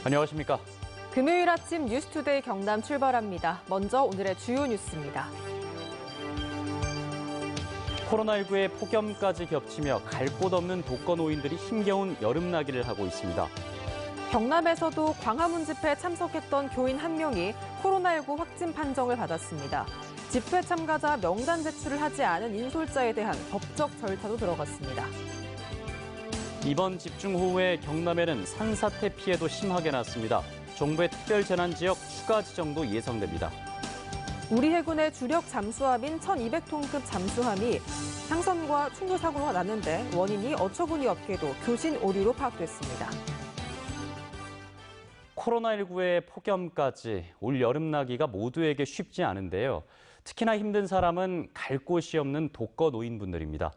안녕하십니까. 금요일 아침 뉴스투데이 경남 출발합니다. 먼저 오늘의 주요 뉴스입니다. 코로나19의 폭염까지 겹치며 갈 곳 없는 독거노인들이 힘겨운 여름나기를 하고 있습니다. 경남에서도 광화문 집회에 참석했던 교인 한 명이 코로나19 확진 판정을 받았습니다. 집회 참가자 명단 제출을 하지 않은 인솔자에 대한 법적 절차도 들어갔습니다. 이번 집중호우에 경남에는 산사태 피해도 심하게 났습니다. 정부의 특별재난지역 추가 지정도 예상됩니다. 우리 해군의 주력 잠수함인 1200톤급 잠수함이 상선과 충돌 사고가 났는데 원인이 어처구니 없게도 교신 오류로 파악됐습니다. 코로나19의 폭염까지 올 여름나기가 모두에게 쉽지 않은데요. 특히나 힘든 사람은 갈 곳이 없는 독거노인분들입니다.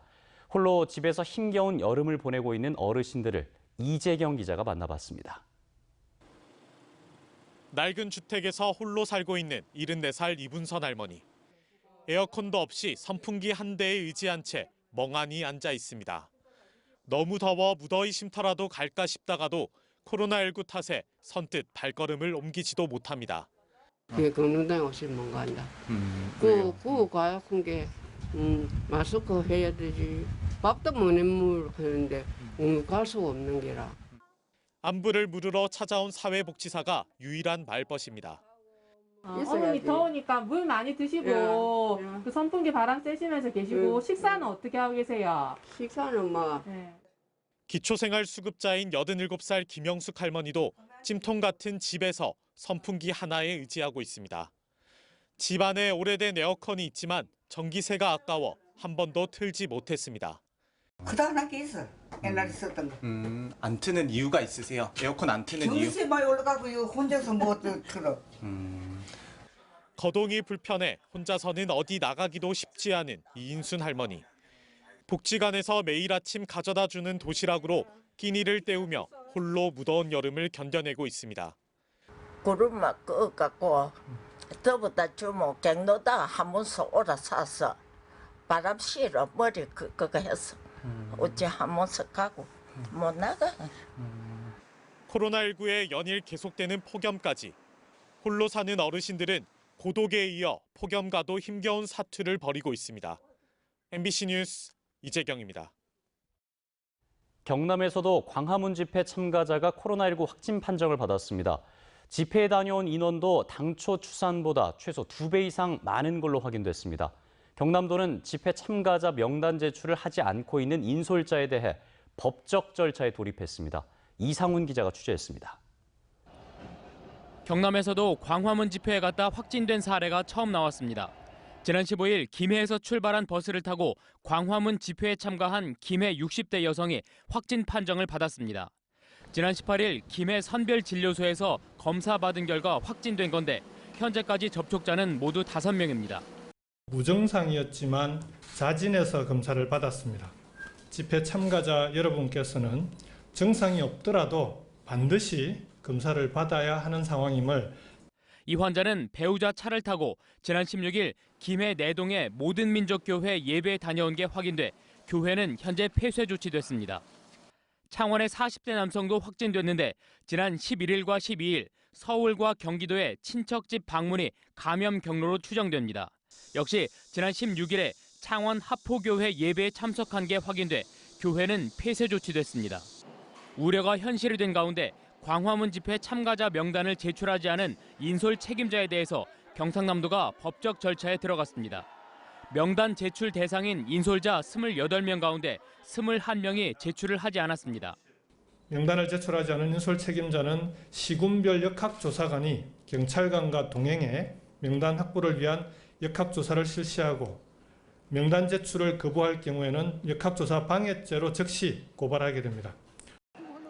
홀로 집에서 힘겨운 여름을 보내고 있는 어르신들을 이재경 기자가 만나봤습니다. 낡은 주택에서 홀로 살고 있는 74살 이분선 할머니. 에어컨도 없이 선풍기 한 대에 의지한 채 멍하니 앉아 있습니다. 너무 더워 무더위 쉼터라도 갈까 싶다가도 코로나19 탓에 선뜻 발걸음을 옮기지도 못합니다. 건너다니 오시면 간다. 그거 가야 큰 게 마스크 해야 되지. 밥도 못 해물 하는데 오늘 갈 수가 없는 게라. 안부를 물으러 찾아온 사회복지사가 유일한 말벗입니다. 어머니 더우니까 물 많이 드시고 그 선풍기 바람 쐬시면서 계시고 식사는 어떻게 하고 계세요? 식사는 막 기초생활수급자인 87살 김영숙 할머니도 찜통 같은 집에서 선풍기 하나에 의지하고 있습니다. 집 안에 오래된 에어컨이 있지만 전기세가 아까워 한 번도 틀지 못했습니다. 그다음에 있어. 옛날에 썼던 거. 안 트는 이유가 있으세요? 에어컨 안 트는 이유? 전세 많이 올라가고 이거 혼자서 못 틀어. 거동이 불편해 혼자서는 어디 나가기도 쉽지 않은 이인순 할머니. 복지관에서 매일 아침 가져다 주는 도시락으로 끼니를 때우며 홀로 무더운 여름을 견뎌내고 있습니다. 구름만 끄갖고 더부다 주면 갱노다 한 번서 오라 사서 바람 실어 머리 그거 했어. 어째 한 번서 가고 못 나가. 코로나19의 연일 계속되는 폭염까지 홀로 사는 어르신들은 고독에 이어 폭염과도 힘겨운 사투를 벌이고 있습니다. MBC 뉴스 이재경입니다. 경남에서도 광화문 집회 참가자가 코로나19 확진 판정을 받았습니다. 집회에 다녀온 인원도 당초 추산보다 최소 2배 이상 많은 걸로 확인됐습니다. 경남도는 집회 참가자 명단 제출을 하지 않고 있는 인솔자에 대해 법적 절차에 돌입했습니다. 이상훈 기자가 취재했습니다. 경남에서도 광화문 집회에 갔다 확진된 사례가 처음 나왔습니다. 지난 15일 김해에서 출발한 버스를 타고 광화문 집회에 참가한 김해 60대 여성이 확진 판정을 받았습니다. 지난 18일 김해 선별진료소에서 검사받은 결과 확진된 건데 현재까지 접촉자는 모두 5명입니다. 무증상이었지만 자진해서 검사를 받았습니다. 집회 참가자 여러분께서는 증상이 없더라도 반드시 검사를 받아야 하는 상황임을. 이 환자는 배우자 차를 타고 지난 16일 김해 내동의 모든민족교회 예배에 다녀온 게 확인돼 교회는 현재 폐쇄 조치됐습니다. 창원의 40대 남성도 확진됐는데 지난 11일과 12일 서울과 경기도의 친척집 방문이 감염 경로로 추정됩니다. 역시 지난 16일에 창원 하포교회 예배에 참석한 게 확인돼 교회는 폐쇄 조치됐습니다. 우려가 현실이 된 가운데 광화문 집회 참가자 명단을 제출하지 않은 인솔 책임자에 대해서 경상남도가 법적 절차에 들어갔습니다. 명단 제출 대상인 인솔자 28명 가운데 21명이 제출을 하지 않았습니다. 명단을 제출하지 않은 인솔 책임자는 시군별 역학조사관이 경찰관과 동행해 명단 확보를 위한 역학조사를 실시하고 명단 제출을 거부할 경우에는 역학조사 방해죄로 즉시 고발하게 됩니다.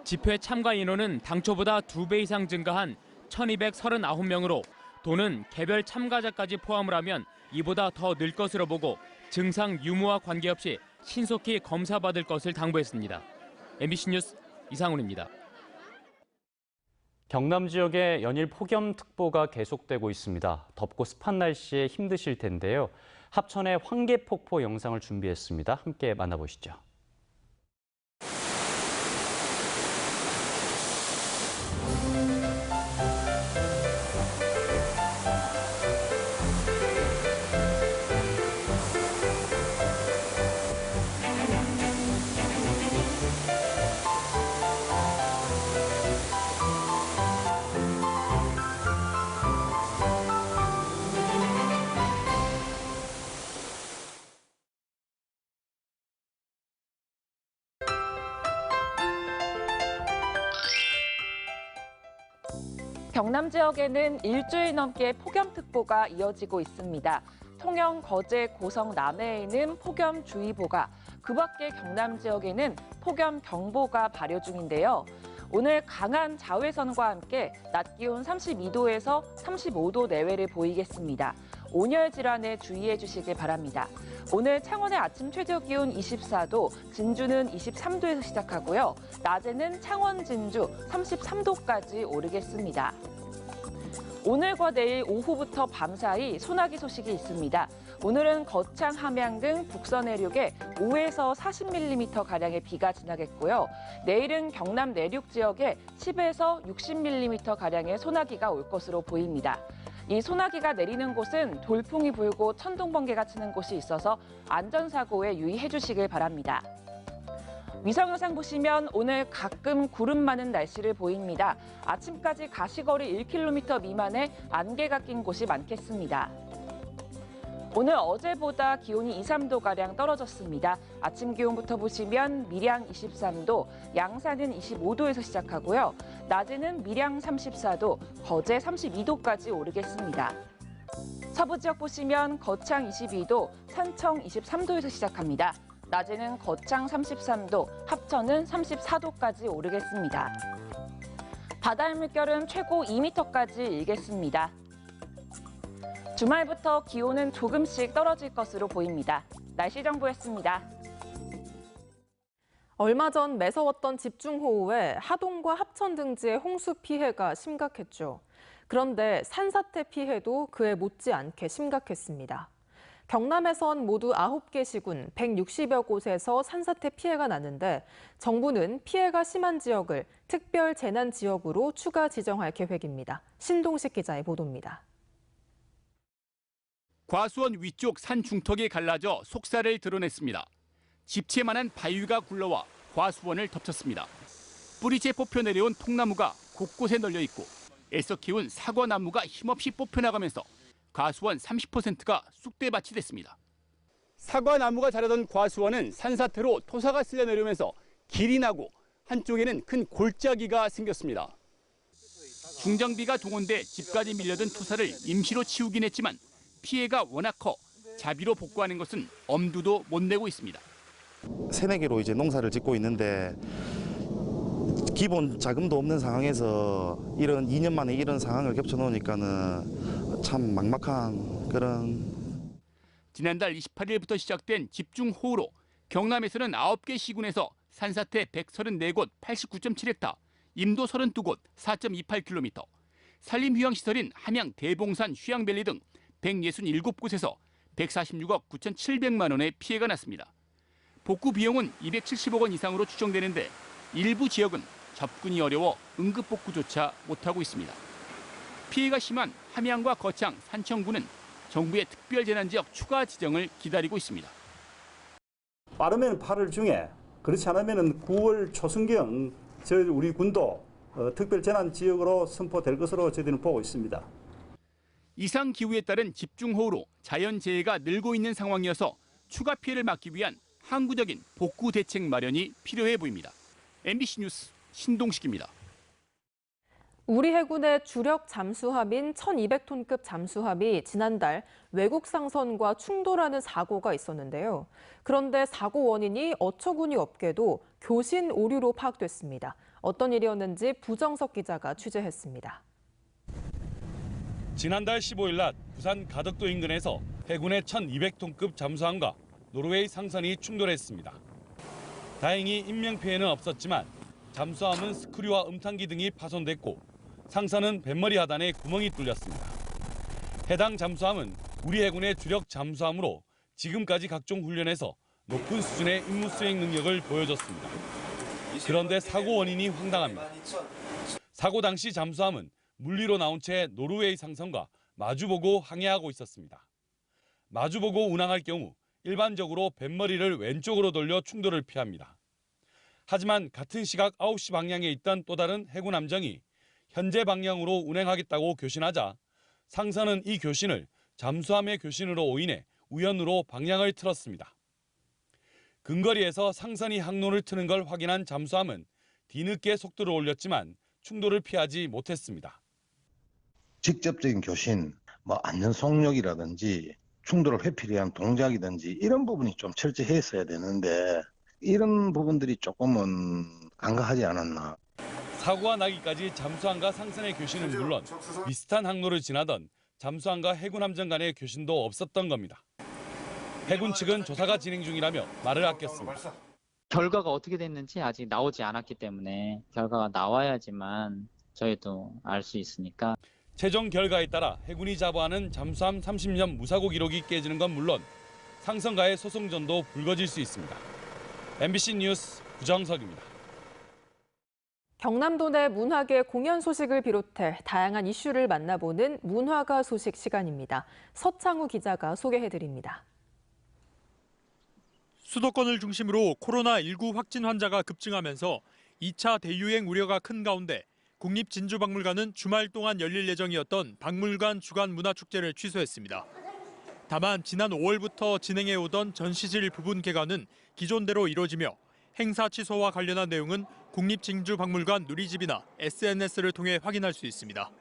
집회 참가 인원은 당초보다 2배 이상 증가한 1,239명으로 도는 개별 참가자까지 포함을 하면 이보다 더 늘 것으로 보고 증상 유무와 관계없이 신속히 검사받을 것을 당부했습니다. MBC 뉴스 이상훈입니다. 경남 지역에 연일 폭염특보가 계속되고 있습니다. 덥고 습한 날씨에 힘드실 텐데요. 합천의 황개폭포 영상을 준비했습니다. 함께 만나보시죠. 경남 지역에는 일주일 넘게 폭염특보가 이어지고 있습니다. 통영, 거제, 고성, 남해에는 폭염주의보가, 그 밖에 경남 지역에는 폭염경보가 발효 중인데요. 오늘 강한 자외선과 함께 낮 기온 32도에서 35도 내외를 보이겠습니다. 온열 질환에 주의해 주시길 바랍니다. 오늘 창원의 아침 최저 기온 24도, 진주는 23도에서 시작하고요. 낮에는 창원, 진주 33도까지 오르겠습니다. 오늘과 내일 오후부터 밤사이 소나기 소식이 있습니다. 오늘은 거창, 함양 등 북서 내륙에 5에서 40mm가량의 비가 지나겠고요. 내일은 경남 내륙 지역에 10에서 60mm가량의 소나기가 올 것으로 보입니다. 이 소나기가 내리는 곳은 돌풍이 불고 천둥, 번개가 치는 곳이 있어서 안전사고에 유의해 주시길 바랍니다. 위성영상 보시면 오늘 가끔 구름 많은 날씨를 보입니다. 아침까지 가시거리 1km 미만의 안개가 낀 곳이 많겠습니다. 오늘 어제보다 기온이 2, 3도가량 떨어졌습니다. 아침 기온부터 보시면 밀양 23도, 양산은 25도에서 시작하고요. 낮에는 밀양 34도, 거제 32도까지 오르겠습니다. 서부 지역 보시면 거창 22도, 산청 23도에서 시작합니다. 낮에는 거창 33도, 합천은 34도까지 오르겠습니다. 바다의 물결은 최고 2m까지 일겠습니다. 주말부터 기온은 조금씩 떨어질 것으로 보입니다. 날씨 정보였습니다. 얼마 전 매서웠던 집중호우에 하동과 합천 등지의 홍수 피해가 심각했죠. 그런데 산사태 피해도 그에 못지않게 심각했습니다. 경남에선 모두 9개 시군 160여 곳에서 산사태 피해가 났는데 정부는 피해가 심한 지역을 특별 재난 지역으로 추가 지정할 계획입니다. 신동식 기자의 보도입니다. 과수원 위쪽 산 중턱이 갈라져 속살을 드러냈습니다. 집채만한 바위가 굴러와 과수원을 덮쳤습니다. 뿌리째 뽑혀 내려온 통나무가 곳곳에 널려 있고 애써 키운 사과나무가 힘없이 뽑혀나가면서 과수원 30%가 쑥대밭이 됐습니다. 사과나무가 자라던 과수원은 산사태로 토사가 쓸려 내려오면서 길이 나고 한쪽에는 큰 골짜기가 생겼습니다. 중정비가 동원돼 집까지 밀려든 토사를 임시로 치우긴 했지만 피해가 워낙 커 자비로 복구하는 것은 엄두도 못 내고 있습니다. 새내기로 이제 농사를 짓고 있는데 기본 자금도 없는 상황에서 이런 2년 만에 이런 상황을 겹쳐 놓으니까는 참 막막한 그런. 지난달 28일부터 시작된 집중호우로 경남에서는 9개 시군에서 산사태 134곳 89.7헥타, 임도 32곳 4.28km, 산림휴양시설인 함양 대봉산 휴양밸리 등 167곳에서 146억 9,700만 원의 피해가 났습니다. 복구 비용은 270억 원 이상으로 추정되는데 일부 지역은 접근이 어려워 응급복구조차 못하고 있습니다. 피해가 심한 함양과 거창, 산청군은 정부의 특별재난지역 추가 지정을 기다리고 있습니다. 빠르면 8월 중에, 그렇지 않으면 9월 초순경 우리 군도 특별재난지역으로 선포될 것으로 저희들은 보고 있습니다. 이상 기후에 따른 집중호우로 자연재해가 늘고 있는 상황이어서 추가 피해를 막기 위한 항구적인 복구 대책 마련이 필요해 보입니다. MBC 뉴스 신동식입니다. 우리 해군의 주력 잠수함인 1200톤급 잠수함이 지난달 외국 상선과 충돌하는 사고가 있었는데요. 그런데 사고 원인이 어처구니 없게도 교신 오류로 파악됐습니다. 어떤 일이었는지 부정석 기자가 취재했습니다. 지난달 15일 낮 부산 가덕도 인근에서 해군의 1200톤급 잠수함과 노르웨이 상선이 충돌했습니다. 다행히 인명피해는 없었지만 잠수함은 스크류와 음탄기 등이 파손됐고 상선은 뱃머리 하단에 구멍이 뚫렸습니다. 해당 잠수함은 우리 해군의 주력 잠수함으로 지금까지 각종 훈련에서 높은 수준의 임무 수행 능력을 보여줬습니다. 그런데 사고 원인이 황당합니다. 사고 당시 잠수함은 물리로 나온 채 노르웨이 상선과 마주보고 항해하고 있었습니다. 마주보고 운항할 경우 일반적으로 뱃머리를 왼쪽으로 돌려 충돌을 피합니다. 하지만 같은 시각 9시 방향에 있던 또 다른 해군 함정이 현재 방향으로 운행하겠다고 교신하자 상선은 이 교신을 잠수함의 교신으로 오인해 우연으로 방향을 틀었습니다. 근거리에서 상선이 항로를 트는 걸 확인한 잠수함은 뒤늦게 속도를 올렸지만 충돌을 피하지 못했습니다. 직접적인 교신, 안전 속력이라든지 충돌을 회피를 위한 동작이든지 이런 부분이 좀 철저했어야 되는데 이런 부분들이 조금은 간과하지 않았나. 사고가 나기까지 잠수함과 상선의 교신은 물론 비슷한 항로를 지나던 잠수함과 해군함정 간의 교신도 없었던 겁니다. 해군 측은 조사가 진행 중이라며 말을 아꼈습니다. 결과가 어떻게 됐는지 아직 나오지 않았기 때문에 결과가 나와야지만 저희도 알 수 있으니까. 최종 결과에 따라 해군이 자부하는 잠수함 30년 무사고 기록이 깨지는 건 물론 상선과의 소송전도 불거질 수 있습니다. MBC 뉴스 구정석입니다. 경남도 내 문화계 공연 소식을 비롯해 다양한 이슈를 만나보는 문화가 소식 시간입니다. 서창우 기자가 소개해드립니다. 수도권을 중심으로 코로나19 확진 환자가 급증하면서 2차 대유행 우려가 큰 가운데 국립진주박물관은 주말 동안 열릴 예정이었던 박물관 주간 문화축제를 취소했습니다. 다만 지난 5월부터 진행해오던 전시실 부분 개관은 기존대로 이뤄지며 행사 취소와 관련한 내용은 국립진주박물관 누리집이나 SNS를 통해 확인할 수 있습니다.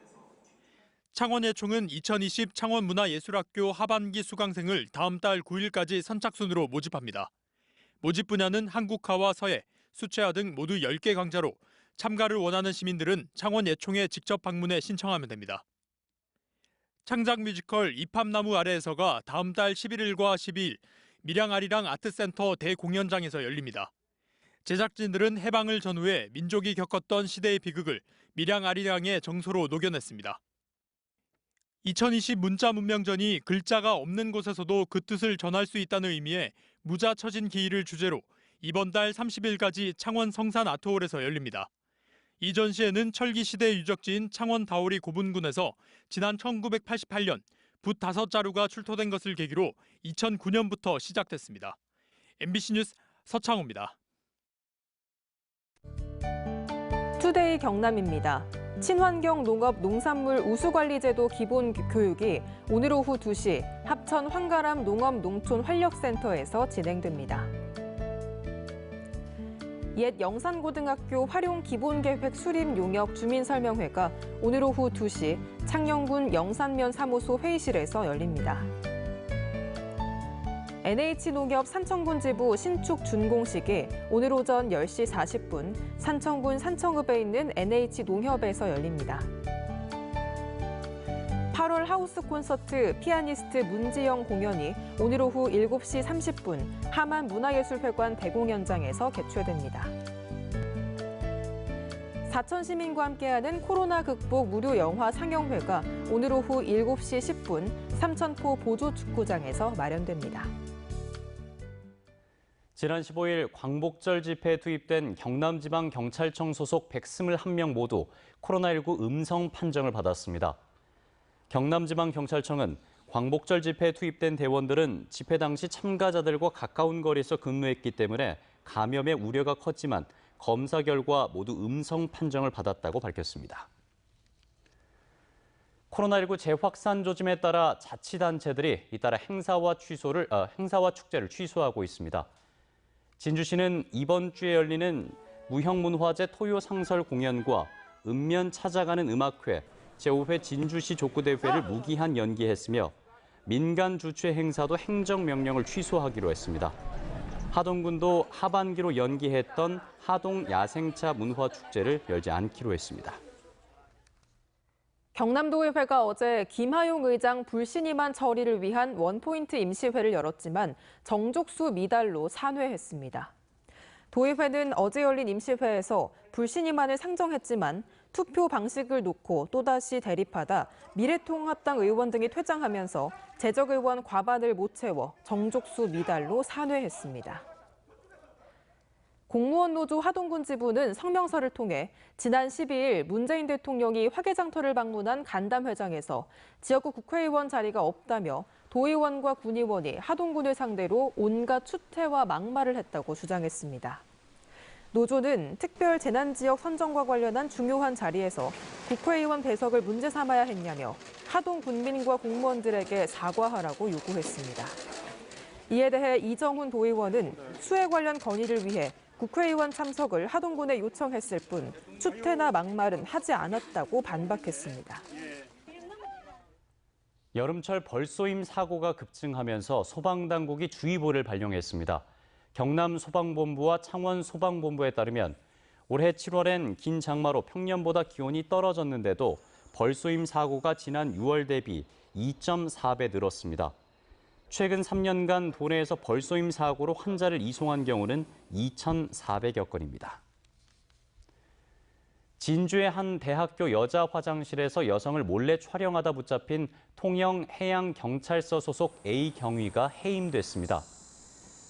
창원예총은 2020 창원문화예술학교 하반기 수강생을 다음 달 9일까지 선착순으로 모집합니다. 모집 분야는 한국화와 서예, 수채화 등 모두 10개 강좌로 참가를 원하는 시민들은 창원예총에 직접 방문해 신청하면 됩니다. 창작 뮤지컬 이팝나무 아래에서가 다음 달 11일과 12일 밀양아리랑 아트센터 대공연장에서 열립니다. 제작진들은 해방을 전후해 민족이 겪었던 시대의 비극을 밀양아리랑의 정서로 녹여냈습니다. 2020 문자문명전이 글자가 없는 곳에서도 그 뜻을 전할 수 있다는 의미의 무자처진 기일을 주제로 이번 달 30일까지 창원 성산 아트홀에서 열립니다. 이 전시회는 철기 시대 유적지인 창원 다오리 고분군에서 지난 1988년 붓 5자루가 출토된 것을 계기로 2009년부터 시작됐습니다. MBC 뉴스 서창우입니다. 투데이 경남입니다. 친환경 농업 농산물 우수관리제도 기본 교육이 오늘 오후 2시 합천 황가람 농업농촌활력센터에서 진행됩니다. 옛 영산고등학교 활용기본계획 수립 용역 주민설명회가 오늘 오후 2시 창녕군 영산면 사무소 회의실에서 열립니다. NH농협 산청군 지부 신축 준공식이 오늘 오전 10시 40분 산청군 산청읍에 있는 NH농협에서 열립니다. 8월 하우스 콘서트 피아니스트 문지영 공연이 오늘 오후 7시 30분 하만 문화예술회관 대공연장에서 개최됩니다. 사천 시민과 함께하는 코로나 극복 무료 영화 상영회가 오늘 오후 7시 10분 삼천포 보조축구장에서 마련됩니다. 지난 15일 광복절 집회에 투입된 경남지방경찰청 소속 121명 모두 코로나19 음성 판정을 받았습니다. 경남지방경찰청은 광복절 집회에 투입된 대원들은 집회 당시 참가자들과 가까운 거리에서 근무했기 때문에 감염의 우려가 컸지만 검사 결과 모두 음성 판정을 받았다고 밝혔습니다. 코로나19 재확산 조짐에 따라 자치단체들이 잇따라 행사와 축제를 취소하고 있습니다. 진주시는 이번 주에 열리는 무형문화재 토요상설 공연과 읍면 찾아가는 음악회, 제5회 진주시 족구대회를 무기한 연기했으며 민간 주최 행사도 행정명령을 취소하기로 했습니다. 하동군도 하반기로 연기했던 하동 야생차 문화축제를 열지 않기로 했습니다. 경남도의회가 어제 김하용 의장 불신임한 처리를 위한 원포인트 임시회를 열었지만 정족수 미달로 산회했습니다. 도의회는 어제 열린 임시회에서 불신임안을 상정했지만 투표 방식을 놓고 또다시 대립하다 미래통합당 의원 등이 퇴장하면서 재적의원 과반을 못 채워 정족수 미달로 산회했습니다. 공무원 노조 하동군 지부는 성명서를 통해 지난 12일 문재인 대통령이 화개장터를 방문한 간담회장에서 지역구 국회의원 자리가 없다며 도의원과 군의원이 하동군을 상대로 온갖 추태와 막말을 했다고 주장했습니다. 노조는 특별 재난지역 선정과 관련한 중요한 자리에서 국회의원 배석을 문제 삼아야 했냐며 하동 군민과 공무원들에게 사과하라고 요구했습니다. 이에 대해 이정훈 도의원은 수해 관련 건의를 위해 국회의원 참석을 하동군에 요청했을 뿐 추태나 막말은 하지 않았다고 반박했습니다. 여름철 벌쏘임 사고가 급증하면서 소방당국이 주의보를 발령했습니다. 경남소방본부와 창원소방본부에 따르면 올해 7월엔 긴 장마로 평년보다 기온이 떨어졌는데도 벌쏘임 사고가 지난 6월 대비 2.4배 늘었습니다. 최근 3년간 도내에서 벌쏘임 사고로 환자를 이송한 경우는 2,400여 건입니다. 진주의 한 대학교 여자 화장실에서 여성을 몰래 촬영하다 붙잡힌 통영해양경찰서 소속 A 경위가 해임됐습니다.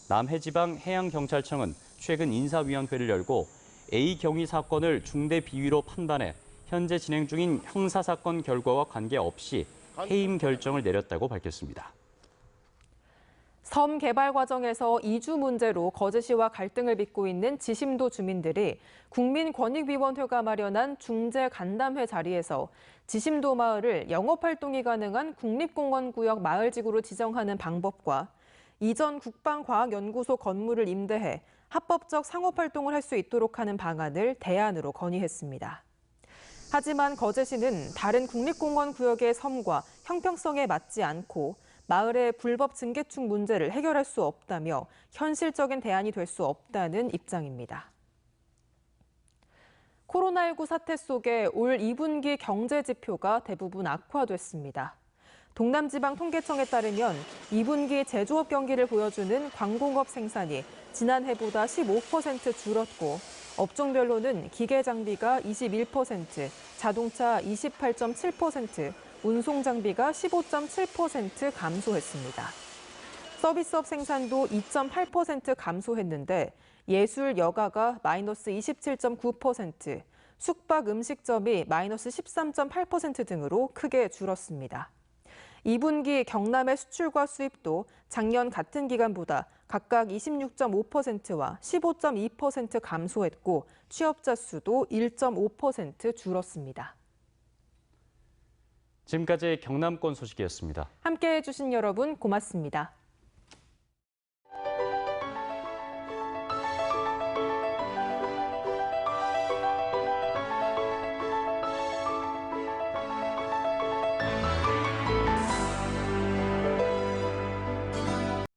남해지방해양경찰청은 최근 인사위원회를 열고 A 경위 사건을 중대 비위로 판단해 현재 진행 중인 형사사건 결과와 관계없이 해임 결정을 내렸다고 밝혔습니다. 섬 개발 과정에서 이주 문제로 거제시와 갈등을 빚고 있는 지심도 주민들이 국민권익위원회가 마련한 중재 간담회 자리에서 지심도 마을을 영업활동이 가능한 국립공원구역 마을지구로 지정하는 방법과 이전 국방과학연구소 건물을 임대해 합법적 상업활동을 할 수 있도록 하는 방안을 대안으로 건의했습니다. 하지만 거제시는 다른 국립공원 구역의 섬과 형평성에 맞지 않고 마을의 불법 증개축 문제를 해결할 수 없다며 현실적인 대안이 될 수 없다는 입장입니다. 코로나19 사태 속에 올 2분기 경제 지표가 대부분 악화됐습니다. 동남지방통계청에 따르면 2분기 제조업 경기를 보여주는 광공업 생산이 지난해보다 15% 줄었고 업종별로는 기계장비가 21%, 자동차 28.7%, 운송장비가 15.7% 감소했습니다. 서비스업 생산도 2.8% 감소했는데 예술 여가가 마이너스 27.9%, 숙박 음식점이 마이너스 13.8% 등으로 크게 줄었습니다. 2분기 경남의 수출과 수입도 작년 같은 기간보다 각각 26.5%와 15.2% 감소했고 취업자 수도 1.5% 줄었습니다. 지금까지 경남권 소식이었습니다. 함께해 주신 여러분 고맙습니다.